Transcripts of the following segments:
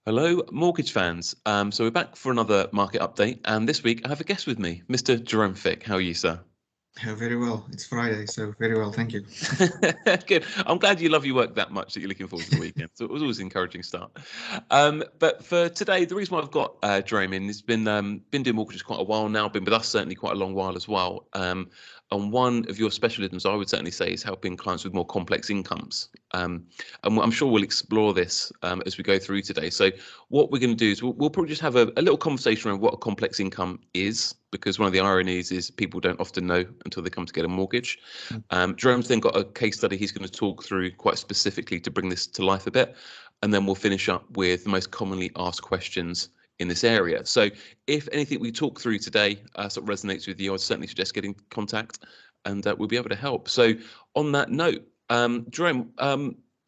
Hello, mortgage fans. So we're back for another market update, and this week I have a guest with me, Mr. Jerome Fick. How are you, sir? Very well. It's Friday, so very well. Thank you. Good. I'm glad you love your work that much that you're looking forward to the weekend. So it was always an encouraging start. But for today, the reason why I've got Jerome in has been doing mortgages quite a while now, been with us certainly quite a long while as well. And one of your specialisms, I would certainly say, is helping clients with more complex incomes. And I'm sure we'll explore this as we go through today. So what we're going to do is we'll probably just have a little conversation around what a complex income is, because one of the ironies is people don't often know until they come to get a mortgage. Jerome's then got a case study he's going to talk through quite specifically to bring this to life a bit. And then we'll finish up with the most commonly asked questions in this area. So if anything we talk through today sort of resonates with you, I'd certainly suggest getting in contact and we'll be able to help. So on that note, Jerome,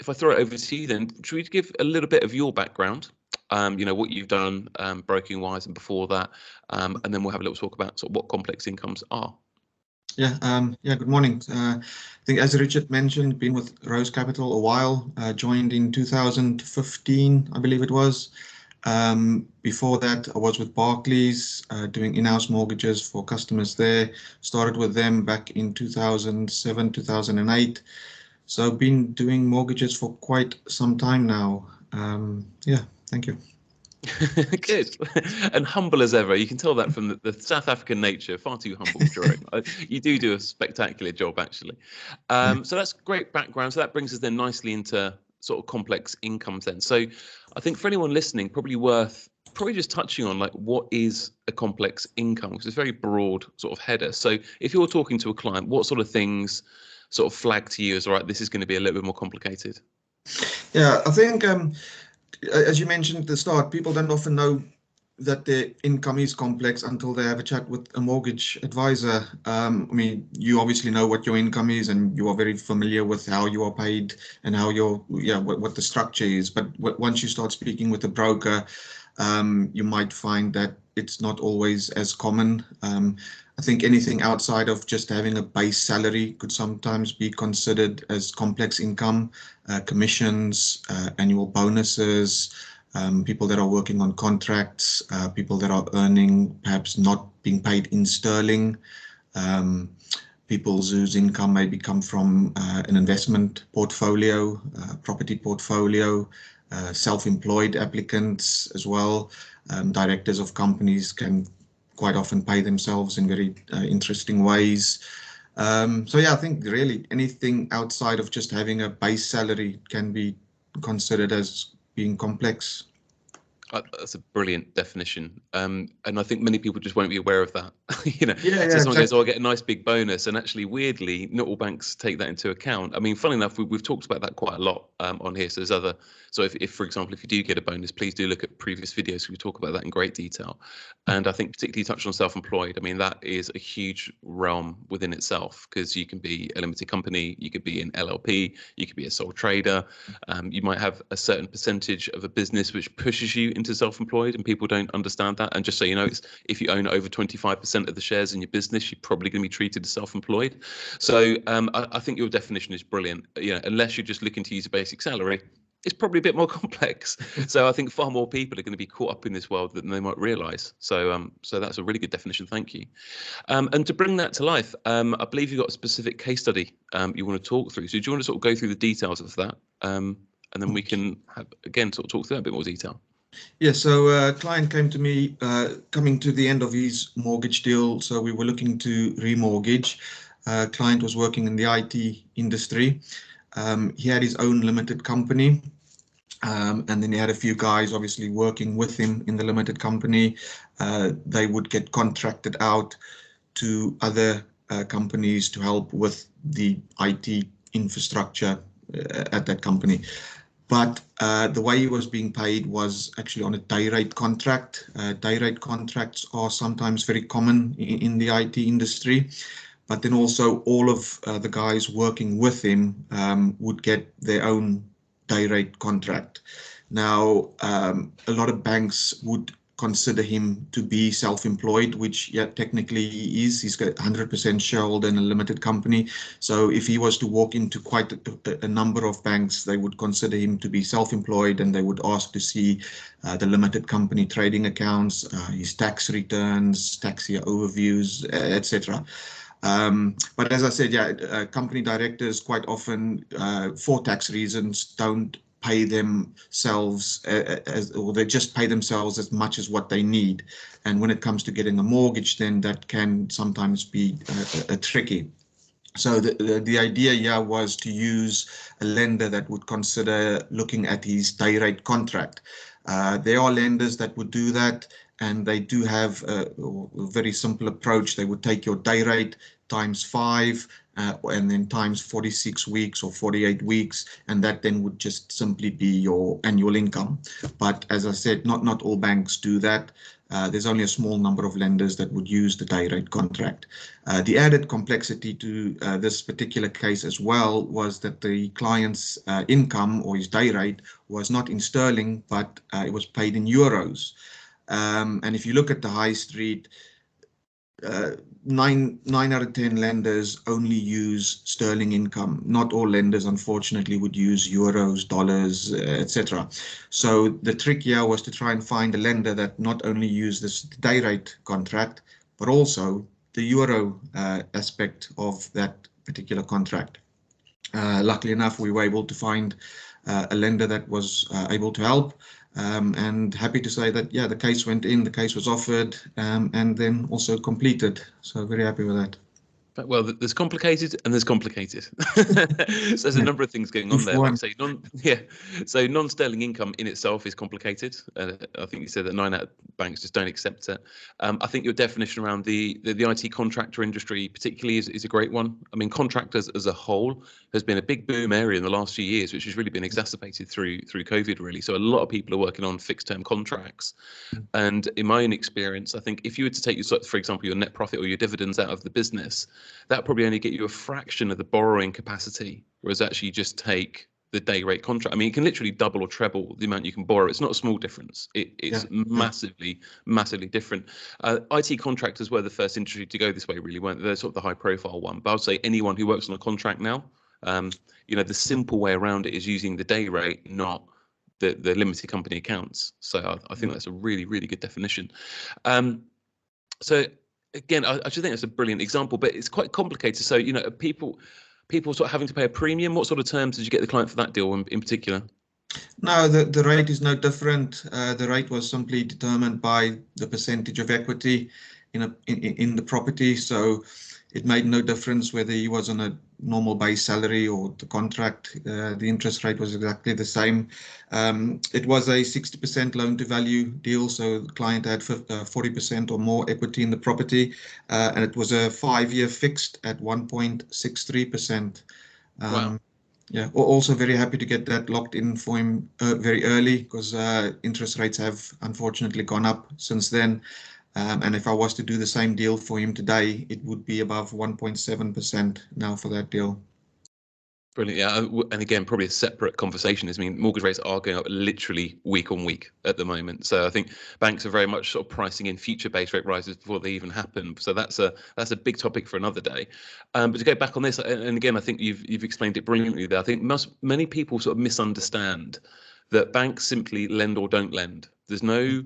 if I throw it over to you then, should we give a little bit of your background? What you've done broking wise and before that, and then we'll have a little talk about sort of what complex incomes are. Good morning. I think as Richard mentioned, been with Rose Capital a while, joined in 2015, I believe it was. Before that, I was with Barclays, doing in-house mortgages for customers there. Started with them back in 2007, 2008. So I've been doing mortgages for quite some time now. Thank you. Good. And humble as ever. You can tell that from the South African nature. Far too humble, Jerome. You do a spectacular job, actually. So that's great background. So that brings us then nicely into sort of complex incomes then. So I think for anyone listening, probably just touching on like what is a complex income, because it's a very broad sort of header. So if you're talking to a client, what sort of things sort of flag to you as, all right, this is going to be a little bit more complicated? Yeah, I think as you mentioned at the start, people don't often know that their income is complex until they have a chat with a mortgage advisor. You obviously know what your income is and you are very familiar with how you are paid and how what the structure is. But once you start speaking with a broker, you might find that it's not always as common. I think anything outside of just having a base salary could sometimes be considered as complex income, commissions, annual bonuses, people that are working on contracts, people that are earning, perhaps not being paid in sterling, people whose income maybe come from an investment portfolio, property portfolio, self-employed applicants as well. Directors of companies can quite often pay themselves in very interesting ways. I think really anything outside of just having a base salary can be considered as being complex. That's a brilliant definition. And I think many people just won't be aware of that. Yeah, Someone goes, exactly. "Oh, I get a nice big bonus." And actually, weirdly, not all banks take that into account. I mean, funnily enough, we've talked about that quite a lot on here. So there's other. So if, for example, if you do get a bonus, please do look at previous videos. We talk about that in great detail. And I think particularly touched on self-employed. I mean, that is a huge realm within itself, because you can be a limited company, you could be an LLP, you could be a sole trader. You might have a certain percentage of a business which pushes you into self-employed, and people don't understand that. And just so you know, it's if you own over 25% of the shares in your business, you're probably going to be treated as self-employed. So I think your definition is brilliant. Unless you're just looking to use a basic salary, it's probably a bit more complex. So I think far more people are going to be caught up in this world than they might realise. So that's a really good definition. Thank you. And to bring that to life, I believe you've got a specific case study you want to talk through. So do you want to sort of go through the details of that? And then we can have, again, sort of talk through that in a bit more detail. Yeah, so a client came to me coming to the end of his mortgage deal. So we were looking to remortgage. Client was working in the IT industry. He had his own limited company. And then he had a few guys obviously working with him in the limited company. They would get contracted out to other companies to help with the IT infrastructure at that company. But the way he was being paid was actually on a day rate contract. Day rate contracts are sometimes very common in the IT industry. But then also all of the guys working with him would get their own day rate contract. Now, a lot of banks would consider him to be self-employed, which technically he is. He's got 100% shareholder in a limited company. So if he was to walk into quite a number of banks, they would consider him to be self-employed, and they would ask to see the limited company trading accounts, his tax returns, tax year overviews, etc. But as I said, company directors quite often, for tax reasons, don't pay themselves or they just pay themselves as much as what they need. And when it comes to getting a mortgage, then that can sometimes be tricky. So the idea here was to use a lender that would consider looking at his day rate contract. There are lenders that would do that, and they do have a very simple approach. They would take your day rate times 5 and then times 46 weeks or 48 weeks, and that then would just simply be your annual income. But as I said, not all banks do that. There's only a small number of lenders that would use the day rate contract. The added complexity to this particular case as well was that the client's income or his day rate was not in sterling, but it was paid in euros. And if you look at the high street, 9 out of 10 lenders only use sterling income. Not all lenders, unfortunately, would use euros, dollars, etc. So the trick here was to try and find a lender that not only used this day rate contract, but also the euro aspect of that particular contract. Luckily enough, we were able to find a lender that was able to help. And happy to say that, the case went in, the case was offered, and then also completed. So very happy with that. Well, there's complicated and there's complicated. So there's a number of things going on there. Like I say, so non-sterling income in itself is complicated. I think you said that 9 out of banks just don't accept it. I think your definition around the IT contractor industry particularly is a great one. I mean, contractors as a whole has been a big boom area in the last few years, which has really been exacerbated through COVID, really. So a lot of people are working on fixed term contracts. And in my own experience, I think if you were to take, for example, your net profit or your dividends out of the business, that probably only get you a fraction of the borrowing capacity, whereas actually you just take the day rate contract. I mean, it can literally double or treble the amount you can borrow. It's not a small difference. It's massively different. IT contractors were the first industry to go this way, really, weren't they? They're sort of the high profile one. But I would say anyone who works on a contract now, the simple way around it is using the day rate, not the limited company accounts. So I think that's a really, really good definition. So again, I just think that's a brilliant example, but it's quite complicated. So, people sort of having to pay a premium. What sort of terms did you get the client for that deal in particular? No, the rate is no different. The rate was simply determined by the percentage of equity in the property. So it made no difference whether he was on a normal base salary or the contract. The interest rate was exactly the same. It was a 60% loan to value deal, so the client had 40% or more equity in the property, and it was a 5-year fixed at 1.63%. Wow. Yeah, also very happy to get that locked in for him very early, because interest rates have unfortunately gone up since then. And if I was to do the same deal for him today, it would be above 1.7% now for that deal. Brilliant. Yeah, and again, probably a separate conversation is, I mean, mortgage rates are going up literally week on week at the moment. So I think banks are very much sort of pricing in future base rate rises before they even happen. So that's a big topic for another day. But to go back on this, and again, I think you've explained it brilliantly there. I think many people sort of misunderstand that banks simply lend or don't lend. There's no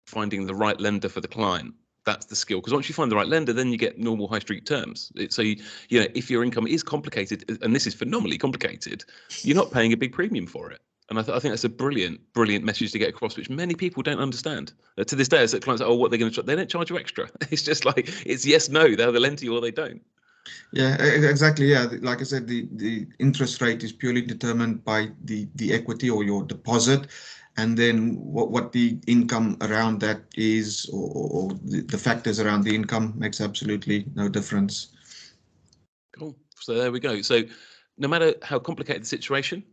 finding the right lender for the client. That's the skill, because once you find the right lender, then you get normal high street terms. So if your income is complicated, and this is phenomenally complicated, you're not paying a big premium for it. And I think that's a brilliant message to get across, which many people don't understand. To this day, as clients say, what they're going to charge, they don't charge you extra. It's just like, it's yes, no, they'll lend to you or they don't. Yeah, exactly. Yeah, like I said, the interest rate is purely determined by the equity or your deposit, and then what the income around that is, or the factors around the income makes absolutely no difference. Cool. So there we go. So no matter how complicated the situation,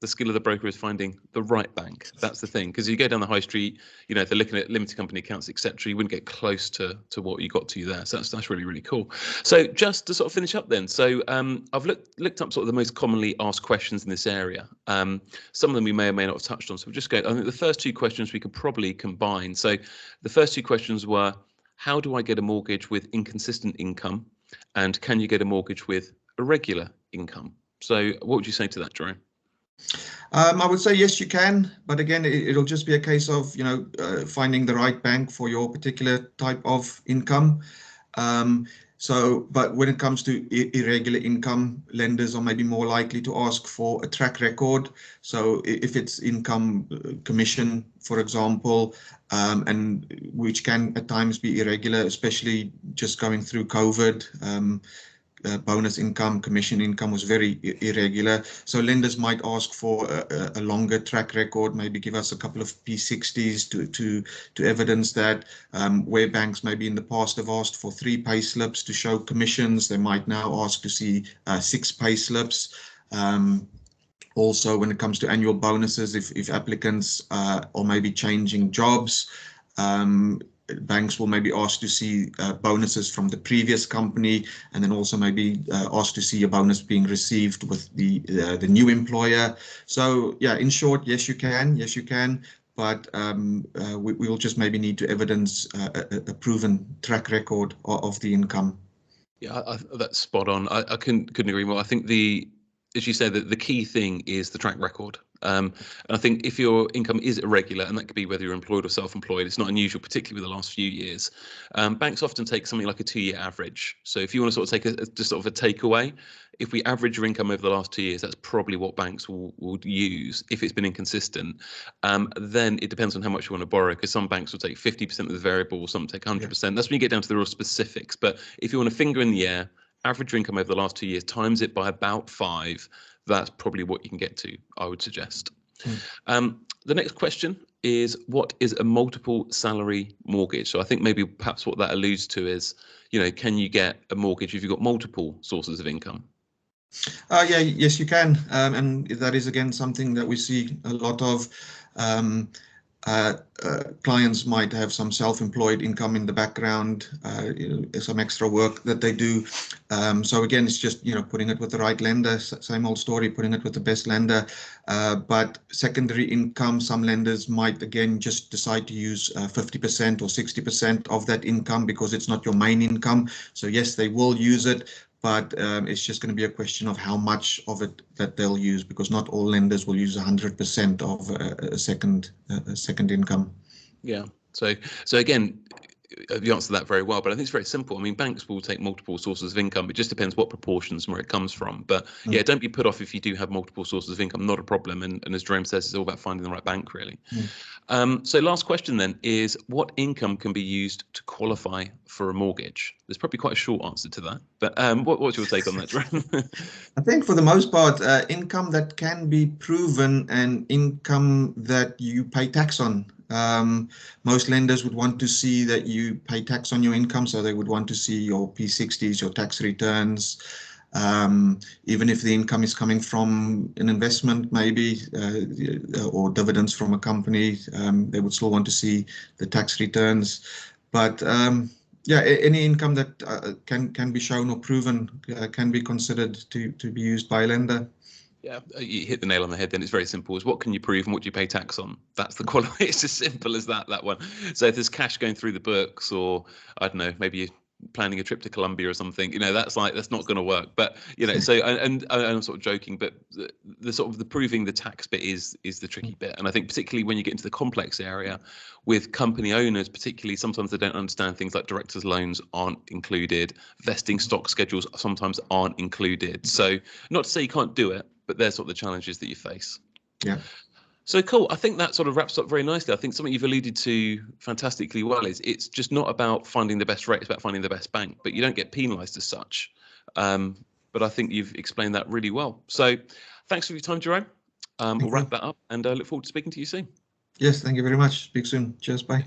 The skill of the broker is finding the right bank. That's the thing, because you go down the high street, you know, if they're looking at limited company accounts, etc., you wouldn't get close to what you got to there. So that's really, really cool. So just to sort of finish up then, so I've looked up sort of the most commonly asked questions in this area. Some of them we may or may not have touched on. So we'll just go. I think the first two questions we could probably combine. So the first two questions were, how do I get a mortgage with inconsistent income, and can you get a mortgage with irregular income? So what would you say to that, Jerome? I would say yes, you can, but again, it'll just be a case of finding the right bank for your particular type of income. But when it comes to irregular income, lenders are maybe more likely to ask for a track record. So if it's income commission, for example, and which can at times be irregular, especially just going through COVID. Bonus income, commission income was very irregular. So lenders might ask for a longer track record, maybe give us a couple of P60s to evidence that. Where banks maybe in the past have asked for 3 pay slips to show commissions, they might now ask to see 6 pay slips. Also, when it comes to annual bonuses, if applicants are maybe changing jobs, banks will maybe ask to see bonuses from the previous company, and then also maybe ask to see a bonus being received with the new employer. So yeah, in short, yes, you can, but we will just maybe need to evidence a proven track record of the income. Yeah, that's spot on. I couldn't agree more. I think as you say, the key thing is the track record. And I think if your income is irregular, and that could be whether you're employed or self-employed, it's not unusual, particularly with the last few years. Banks often take something like a 2-year average. So if you want to sort of take just sort of a takeaway, if we average your income over the last 2 years, that's probably what banks will use if it's been inconsistent. Then it depends on how much you want to borrow, because some banks will take 50% of the variable, some take 100%. Yeah. That's when you get down to the real specifics. But if you want a finger in the air, average your income over the last 2 years, times it by about 5, that's probably what you can get to, I would suggest. The next question is, what is a multiple salary mortgage? So I think maybe perhaps what that alludes to is, can you get a mortgage if you've got multiple sources of income? Yes, you can. And that is, again, something that we see a lot of. Clients might have some self-employed income in the background, some extra work that they do. So again, it's just putting it with the right lender. Same old story, putting it with the best lender. But secondary income, some lenders might again just decide to use 50% or 60% of that income because it's not your main income. So yes, they will use it. But it's just going to be a question of how much of it that they'll use, because not all lenders will use 100% of a second income. Yeah. So again, you answered that very well, but I think it's very simple. I mean, banks will take multiple sources of income. It just depends what proportions and where it comes from. But yeah, don't be put off if you do have multiple sources of income. Not a problem. And as Jerome says, it's all about finding the right bank, really. So last question then is, what income can be used to qualify for a mortgage? There's probably quite a short answer to that, but what's your take on that, Jerome? I think for the most part, income that can be proven and income that you pay tax on. Most lenders would want to see that you pay tax on your income, so they would want to see your P60s, your tax returns. Even if the income is coming from an investment, maybe, or dividends from a company, they would still want to see the tax returns. But yeah, any income that can be shown or proven can be considered to be used by a lender. Yeah, you hit the nail on the head then. It's very simple. It's what can you prove and what do you pay tax on? That's the quality. It's as simple as that one. So if there's cash going through the books, or I don't know, maybe you're planning a trip to Colombia or something, that's not going to work. But so and I'm sort of joking, but the sort of the proving the tax bit is the tricky bit. And I think particularly when you get into the complex area with company owners, particularly, sometimes they don't understand things like directors' loans aren't included, vesting stock schedules sometimes aren't included. So not to say you can't do it, but they're sort of the challenges that you face. Yeah. So cool. I think that sort of wraps up very nicely. I think something you've alluded to fantastically well is it's just not about finding the best rate, it's about finding the best bank, but you don't get penalised as such. But I think you've explained that really well. So thanks for your time, Jerome. We'll wrap that up and look forward to speaking to you soon. Yes, thank you very much. Speak soon. Cheers. Bye.